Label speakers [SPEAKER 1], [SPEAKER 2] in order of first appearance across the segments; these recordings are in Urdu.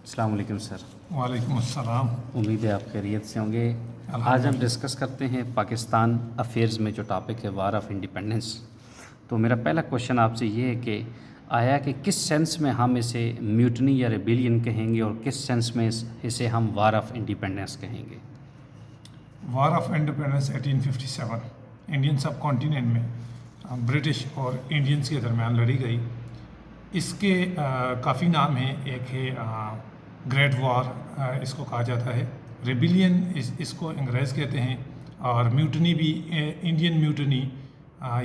[SPEAKER 1] السلام علیکم سر.
[SPEAKER 2] وعلیکم السلام.
[SPEAKER 1] امید ہے آپ خیریت سے ہوں گے. آج ہم ڈسکس کرتے ہیں پاکستان افیئرز میں جو ٹاپک ہے وار آف انڈیپینڈنس. تو میرا پہلا کوشچن آپ سے یہ ہے کہ آیا کہ کس سینس میں ہم اسے میوٹنی یا ریبیلین کہیں گے اور کس سینس میں اسے ہم وار آف انڈیپینڈنس کہیں گے؟
[SPEAKER 2] War of independence 1857 Indian subcontinent میں برٹش اور انڈینس کے درمیان لڑی گئی. اس کے کافی نام ہیں. ایک ہے گریٹ وار، اس کو کہا جاتا ہے. ریبیلین اس کو انگریز کہتے ہیں، اور میوٹنی بھی انڈین میوٹنی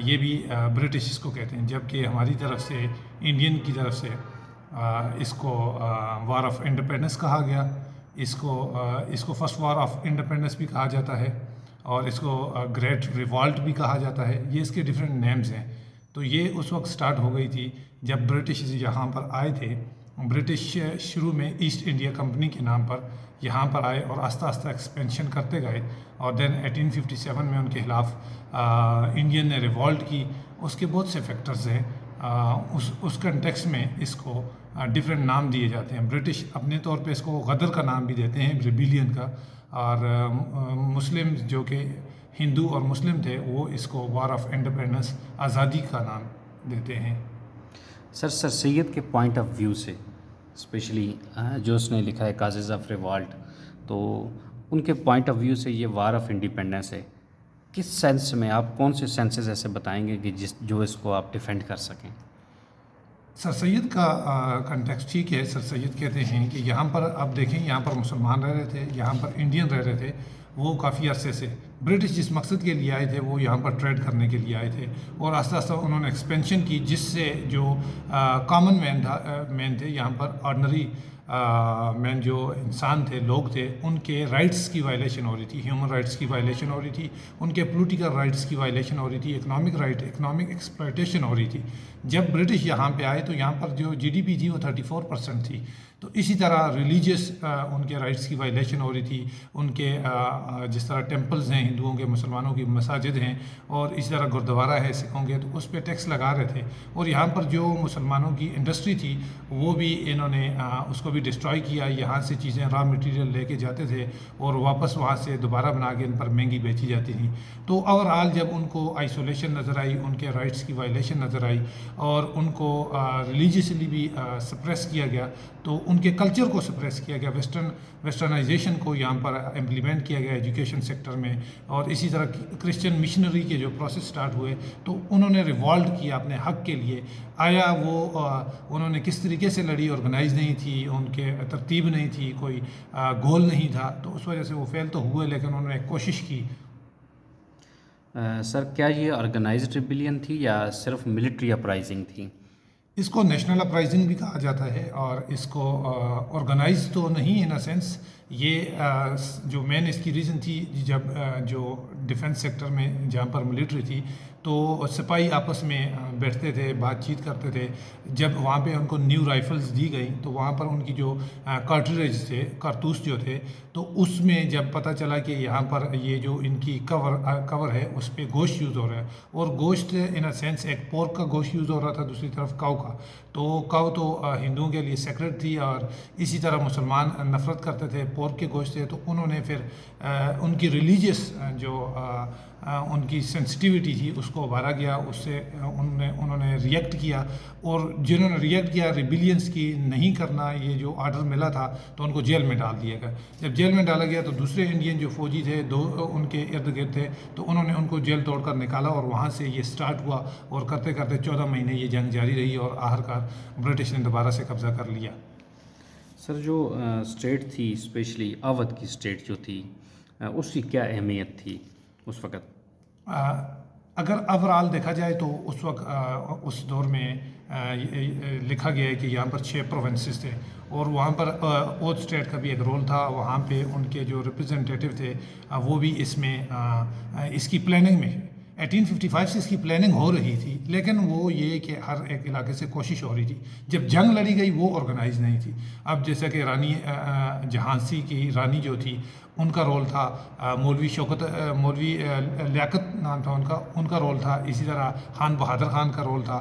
[SPEAKER 2] یہ بھی برٹش اس کو کہتے ہیں، جبکہ ہماری طرف سے انڈین کی طرف سے اس کو وار آف انڈیپینڈنس کہا گیا. اس کو فرسٹ وار آف انڈیپینڈنس بھی کہا جاتا ہے، اور اس کو گریٹ ریوالٹ بھی کہا جاتا ہے. یہ اس کے ڈفرینٹ نیمز ہیں. تو یہ اس وقت سٹارٹ ہو گئی تھی جب برٹش یہاں پر آئے تھے. برٹش شروع میں ایسٹ انڈیا کمپنی کے نام پر یہاں پر آئے اور آہستہ آہستہ ایکسپینشن کرتے گئے، اور دین 1857 میں ان کے خلاف انڈین نے ریوالٹ کی. اس کے بہت سے فیکٹرز ہیں. اس کنٹیکس میں اس کو ڈفرینٹ نام دیے جاتے ہیں. برٹش اپنے طور پہ اس کو غدر کا نام بھی دیتے ہیں، ریبیلین کا، اور مسلم جو کہ ہندو اور مسلم تھے وہ اس کو وار آف انڈیپینڈنس، آزادی کا نام دیتے ہیں.
[SPEAKER 1] سر سید کے پوائنٹ آف ویو سے اسپیشلی جو اس نے لکھا ہے کازز آف ریوالٹ، تو ان کے پوائنٹ آف ویو سے یہ وار آف انڈیپینڈنس ہے. کس سینس میں آپ کون سے سینسز ایسے بتائیں گے کہ جو اس کو آپ ڈیفینڈ کر سکیں؟
[SPEAKER 2] سر سید کا کنٹیکسٹ ٹھیک ہے. سر سید کہتے ہیں کہ یہاں پر آپ دیکھیں، یہاں پر مسلمان رہ رہے تھے، یہاں پر انڈین رہ رہے تھے. وہ کافی عرصے سے برٹش جس مقصد کے لیے آئے تھے وہ یہاں پر ٹریڈ کرنے کے لیے آئے تھے، اور آہستہ آہستہ انہوں نے ایکسپینشن کی، جس سے جو کامن مین تھے یہاں پر، آرڈنری مین جو انسان تھے، لوگ تھے، ان کے رائٹس کی وائلیشن ہو رہی تھی. ہیومن رائٹس کی وائلیشن ہو رہی تھی، ان کے پولیٹیکل رائٹس کی وائلیشن ہو رہی تھی، اکنامک ایکسپلائٹیشن ہو رہی تھی. جب برٹش یہاں پہ آئے تو یہاں پر جو جی ڈی پی تھی وہ 34% تھی. تو اسی طرح ریلیجیس ان کے رائٹس کی وائلیشن ہو رہی تھی. ان کے جس طرح ٹیمپلز ہیں ہندوؤں کے، مسلمانوں کی مساجد ہیں، اور اسی طرح گردوارہ ہے سکھوں کے، تو اس پہ ٹیکس لگا رہے تھے. اور یہاں پر جو مسلمانوں کی انڈسٹری تھی وہ بھی انہوں نے اس کو بھی ڈسٹرائی کیا. یہاں سے چیزیں را مٹیریل لے کے جاتے تھے اور واپس وہاں سے دوبارہ بنا کے ان پر مہنگی بیچی جاتی تھی. تو اوور آل جب ان کو آئسولیشن نظر آئی، ان کے رائٹس کی وائلیشن نظر آئی، اور ان کو ریلیجیسلی بھی سپریس کیا گیا، تو ان کے کلچر کو سپریس کیا گیا، ویسٹرنائزیشن کو یہاں پر امپلیمنٹ کیا گیا ایجوکیشن سیکٹر میں. اور اسی طرح کرسچن مشنری کے جو پروسیس سٹارٹ ہوئے تو انہوں نے ریوالٹ کیا اپنے حق کے لیے. آیا وہ انہوں نے کس طریقے سے لڑی؟ آرگنائز نہیں تھی، ان کے ترتیب نہیں تھی، کوئی گول نہیں تھا، تو اس وجہ سے وہ فیل تو ہوئے، لیکن انہوں نے کوشش کی.
[SPEAKER 1] سر کیا یہ آرگنائزڈ ریبیلین تھی یا صرف ملٹری اپرائزنگ تھی؟
[SPEAKER 2] اس کو نیشنل اپرائزنگ بھی کہا جاتا ہے، اور اس کو آرگنائز تو نہیں ان اے سینس. یہ جو مین اس کی ریزن تھی، جب جو ڈیفنس سیکٹر میں جہاں پر ملٹری تھی تو سپاہی آپس میں بیٹھتے تھے، بات چیت کرتے تھے. جب وہاں پہ ان کو نیو رائفلز دی گئی تو وہاں پر ان کی جو کارٹریج تھے، کارتوس جو تھے، تو اس میں جب پتہ چلا کہ یہاں پر یہ جو ان کی کور ہے اس پہ گوشت یوز ہو رہا ہے، اور گوشت ان اے سینس ایک پورک کا گوشت یوز ہو رہا تھا، دوسری طرف کاؤ کا. تو کاؤ تو ہندوؤں کے لیے سیکرٹ تھی، اور اسی طرح مسلمان نفرت کرتے تھے پورک کے گوشت سے. تو انہوں نے پھر ان کی ریلیجیس جو ان کی سینسٹیوٹی تھی اس کو ابھارا گیا. اس سے انہوں نے ریئیکٹ کیا، اور جنہوں نے ریئیکٹ کیا ریبیلینس کی نہیں کرنا، یہ جو آرڈر ملا تھا، تو ان کو جیل میں ڈال دیا گیا. جب جیل میں ڈالا گیا تو دوسرے انڈین جو فوجی تھے، دو ان کے ارد گرد تھے، تو انہوں نے ان کو جیل توڑ کر نکالا، اور وہاں سے یہ سٹارٹ ہوا، اور کرتے کرتے 14 مہینے یہ جنگ جاری رہی، اور آخرکار برٹش نے دوبارہ سے قبضہ کر لیا.
[SPEAKER 1] سر جو اسٹیٹ تھی، اسپیشلی اودھ کی اسٹیٹ جو تھی، اس کی کیا اہمیت تھی اس وقت؟
[SPEAKER 2] اگر اوورآل دیکھا جائے تو اس وقت اس دور میں لکھا گیا ہے کہ یہاں پر 6 پروونسز تھے، اور وہاں پر اودھ اسٹیٹ کا بھی ایک رول تھا. وہاں پہ ان کے جو ریپرزنٹیٹیو تھے وہ بھی اس میں اس کی پلاننگ میں 1855 سے اس کی پلاننگ ہو رہی تھی، لیکن وہ یہ کہ ہر ایک علاقے سے کوشش ہو رہی تھی. جب جنگ لڑی گئی وہ آرگنائز نہیں تھی. اب جیسا کہ رانی جہانسی کی رانی جو تھی ان کا رول تھا، مولوی لیاقت نام تھا ان کا رول تھا. اسی طرح خان بہادر خان کا رول تھا.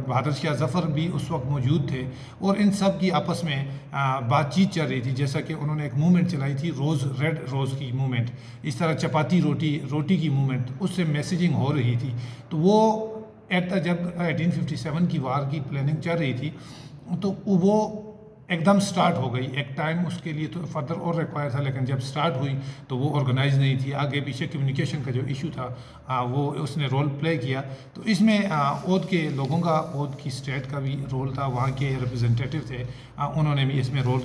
[SPEAKER 2] بہادر شاہ ظفر بھی اس وقت موجود تھے، اور ان سب کی آپس میں بات چیت چل رہی تھی. جیسا کہ انہوں نے ایک موومنٹ چلائی تھی ریڈ روز کی موومنٹ، اس طرح چپاتی روٹی کی موومنٹ، اس سے میسیجنگ ہو رہی تھی. تو وہ جب 1857 کی وار کی پلاننگ چل رہی تھی تو وہ ایک دم سٹارٹ ہو گئی. ایک ٹائم اس کے لیے تو فردر اور ریکوائر تھا، لیکن جب سٹارٹ ہوئی تو وہ آرگنائز نہیں تھی. آگے پیچھے کمیونیکیشن کا جو ایشو تھا وہ اس نے رول پلے کیا. تو اس میں اودھ کے لوگوں کا، اودھ کی اسٹیٹ کا بھی رول تھا، وہاں کے ریپرزنٹیٹیو تھے، انہوں نے بھی اس میں رول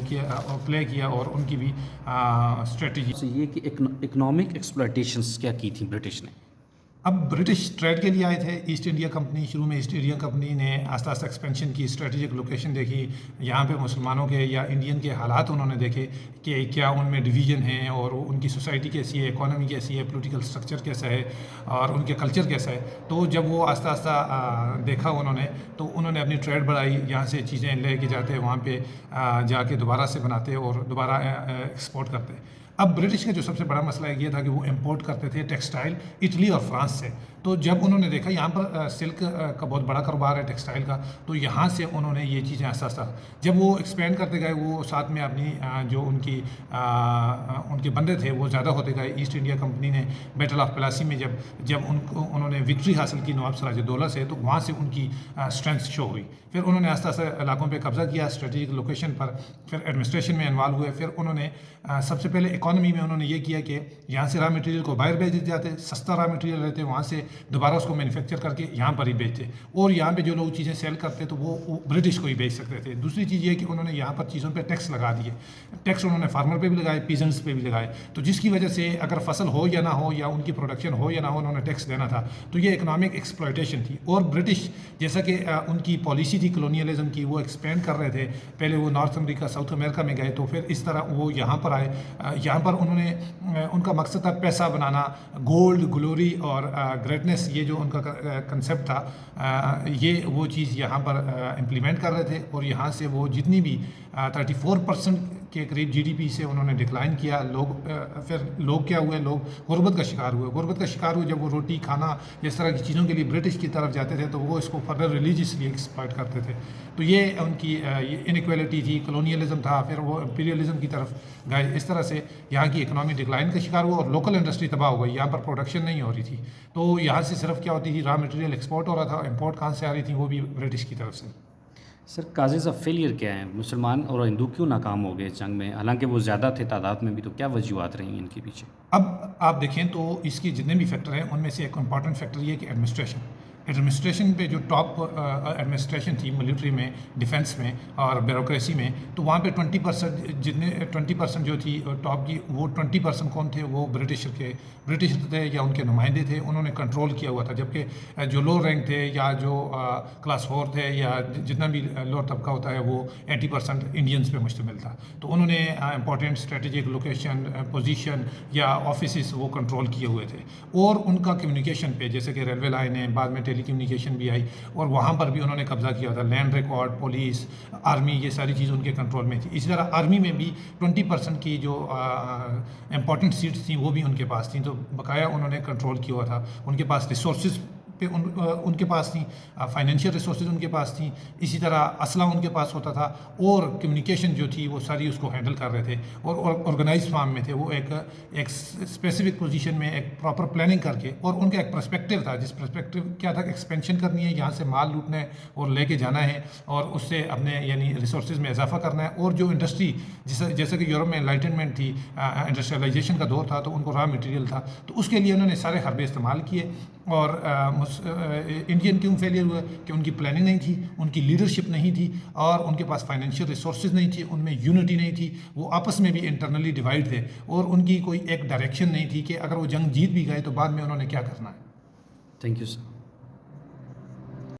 [SPEAKER 2] پلے کیا، اور ان کی بھی اسٹریٹجی.
[SPEAKER 1] یہ کہ اکنامک ایکسپلائٹیشنس کیا کی تھیں برٹش نے؟
[SPEAKER 2] اب برٹش ٹریڈ کے لیے آئے تھے. ایسٹ انڈیا کمپنی، شروع میں ایسٹ انڈیا کمپنی نے آہستہ آہستہ ایکسپینشن کی، اسٹریٹجک لوکیشن دیکھی، یہاں پہ مسلمانوں کے یا انڈین کے حالات انہوں نے دیکھے کہ کیا ان میں ڈویژن ہیں، اور ان کی سوسائٹی کیسی ہے، اکانومی کیسی ہے، پولیٹیکل سٹرکچر کیسا ہے، اور ان کے کلچر کیسا ہے. تو جب وہ آہستہ آہستہ دیکھا انہوں نے، تو انہوں نے اپنی ٹریڈ بڑھائی. یہاں سے چیزیں لے کے جاتے، وہاں پہ جا کے دوبارہ سے بناتے اور دوبارہ ایکسپورٹ کرتے. اب برٹش کا جو سب سے بڑا مسئلہ یہ تھا کہ وہ امپورٹ کرتے تھے ٹیکسٹائل اٹلی اور فرانس سے. تو جب انہوں نے دیکھا یہاں پر سلک کا بہت بڑا کاروبار ہے ٹیکسٹائل کا، تو یہاں سے انہوں نے یہ چیزیں آہستہ آہستہ جب وہ ایکسپینڈ کرتے گئے، وہ ساتھ میں اپنی جو ان کے بندے تھے وہ زیادہ ہوتے گئے. ایسٹ انڈیا کمپنی نے بیٹل آف پلاسی میں جب انہوں نے وکٹری حاصل کی نواب سراج الدولہ سے، تو وہاں سے ان کی اسٹرینتھ شو ہوئی. پھر انہوں نے آہستہ آہستہ علاقوں پہ قبضہ کیا، اسٹریٹجک لوکیشن پر، پھر ایڈمنسٹریشن میں انوالو ہوئے. پھر انہوں نے سب سے پہلے اکانومی میں انہوں نے یہ کیا کہ یہاں سے را مٹیریل کو باہر بھیج جاتے، سستا را مٹیریل رہتے، وہاں سے دوبارہ اس کو مینوفیکچر کر کے یہاں پر ہی بیچتے، اور یہاں پہ جو لوگ چیزیں سیل کرتے تو وہ برٹش کو ہی بیچ سکتے تھے. دوسری چیز یہ کہ انہوں نے یہاں پر چیزوں پہ ٹیکس لگا دیے. ٹیکس انہوں نے فارمر پہ بھی لگائے، پیزنٹس پہ بھی لگائے. تو جس کی وجہ سے اگر فصل ہو یا نہ ہو، یا ان کی پروڈکشن ہو یا نہ ہو، انہوں نے ٹیکس دینا تھا. تو یہ اکنامک ایکسپلائٹیشن تھی. اور برٹش جیسا کہ ان کی پالیسی تھی کلونیلزم کی، وہ ایکسپینڈ کر رہے تھے. پہلے وہ نارتھ امریکہ، ساؤتھ امریکہ میں گئے، تو پھر اس طرح وہ یہاں پر آئے. یہاں پر انہوں نے، ان کا مقصد تھا پیسہ بنانا، گولڈ، گلوری اور گریٹنس. یہ جو ان کا کنسیپٹ تھا، یہ وہ چیز یہاں پر امپلیمنٹ کر رہے تھے. اور یہاں سے وہ جتنی بھی 34% کے قریب جی ڈی پی سے انہوں نے ڈکلائن کیا. پھر لوگ کیا ہوئے؟ لوگ غربت کا شکار ہوئے. جب وہ روٹی کھانا اس طرح کی چیزوں کے لیے برٹش کی طرف جاتے تھے، تو وہ اس کو فردر ریلیجیسلی ایکسپلائٹ کرتے تھے. تو یہ ان کی انیکویلٹی تھی، کلونیلزم تھا. پھر وہ امپیریلزم کی طرف گئے. اس طرح سے یہاں کی اکنامی ڈکلائن کا شکار ہوا، اور لوکل انڈسٹری تباہ ہو گئی. یہاں پر پروڈکشن نہیں ہو رہی تھی. تو یہاں سے صرف کیا ہوتی تھی، را مٹیریل ایکسپورٹ ہو رہا تھا. امپورٹ کہاں سے آ رہی تھی؟ وہ بھی برٹش کی طرف سے.
[SPEAKER 1] سر، کازز آف فیلئر کیا ہیں؟ مسلمان اور ہندو کیوں ناکام ہو گئے جنگ میں، حالانکہ وہ زیادہ تھے تعداد میں بھی؟ تو کیا وجوہات رہی ہیں ان کے پیچھے؟
[SPEAKER 2] اب آپ دیکھیں تو اس کی جتنے بھی فیکٹر ہیں، ان میں سے ایک امپورٹنٹ فیکٹر یہ کہ ایڈمنسٹریشن پہ جو ٹاپ ایڈمنسٹریشن تھی ملٹری میں، ڈیفنس میں اور بیوروکریسی میں، تو وہاں پہ 20% جو تھی ٹاپ کی، وہ 20% کون تھے؟ وہ برٹشر تھے یا ان کے نمائندے تھے. انہوں نے کنٹرول کیا ہوا تھا. جبکہ جو لو رینک تھے یا جو کلاس 4 تھے یا جتنا بھی لوور طبقہ ہوتا ہے، وہ 80% انڈینز پہ مشتمل تھا. تو انہوں نے امپورٹنٹ اسٹریٹجک لوکیشن، پوزیشن یا آفیسز وہ کنٹرول کیے ہوئے تھے. اور ان کا کمیونیکیشن پہ، جیسے کہ ریلوے لائن ہے، بعد میں ٹیلی کمیونیکیشن بھی آئی، اور وہاں پر بھی انہوں نے قبضہ کیا تھا. لینڈ ریکارڈ، پولیس، آرمی، یہ ساری چیز ان کے کنٹرول میں تھی. اسی طرح آرمی میں بھی 20% کی جو امپورٹنٹ سیٹس تھیں وہ بھی ان کے پاس تھیں. تو بقایا انہوں نے کنٹرول کیا ہوا تھا. ان کے پاس ریسورسز پہ ان کے پاس تھیں، فائنینشیل ریسورسز ان کے پاس تھیں. اسی طرح اسلحہ ان کے پاس ہوتا تھا، اور کمیونیکیشن جو تھی وہ ساری اس کو ہینڈل کر رہے تھے. اور آرگنائز فارم میں تھے. وہ ایک اسپیسیفک پوزیشن میں ایک پراپر پلاننگ کر کے، اور ان کا ایک پرسپیکٹیو تھا. جس پرسپیکٹیو کیا تھا کہ ایکسپینشن کرنی ہے، یہاں سے مال لوٹنا ہے اور لے کے جانا ہے، اور اس سے اپنے یعنی ریسورسز میں اضافہ کرنا ہے. اور جو انڈسٹری، جیسا کہ یورپ میں انلائٹنمنٹ تھی، انڈسٹریلائزیشن کا دور تھا، تو ان کو را مٹیریل تھا. تو اس کے لیے انہوں نے سارے حربے استعمال کیے. اور انڈین کیوں فیلئر ہوئے؟ کہ ان کی پلاننگ نہیں تھی، ان کی لیڈرشپ نہیں تھی، اور ان کے پاس فائنینشیل ریسورسز نہیں تھی، ان میں یونٹی نہیں تھی. وہ آپس میں بھی انٹرنلی ڈیوائڈ تھے، اور ان کی کوئی ایک ڈائریکشن نہیں تھی کہ اگر وہ جنگ جیت بھی گئے تو بعد میں انہوں نے کیا کرنا ہے.
[SPEAKER 1] Thank you sir.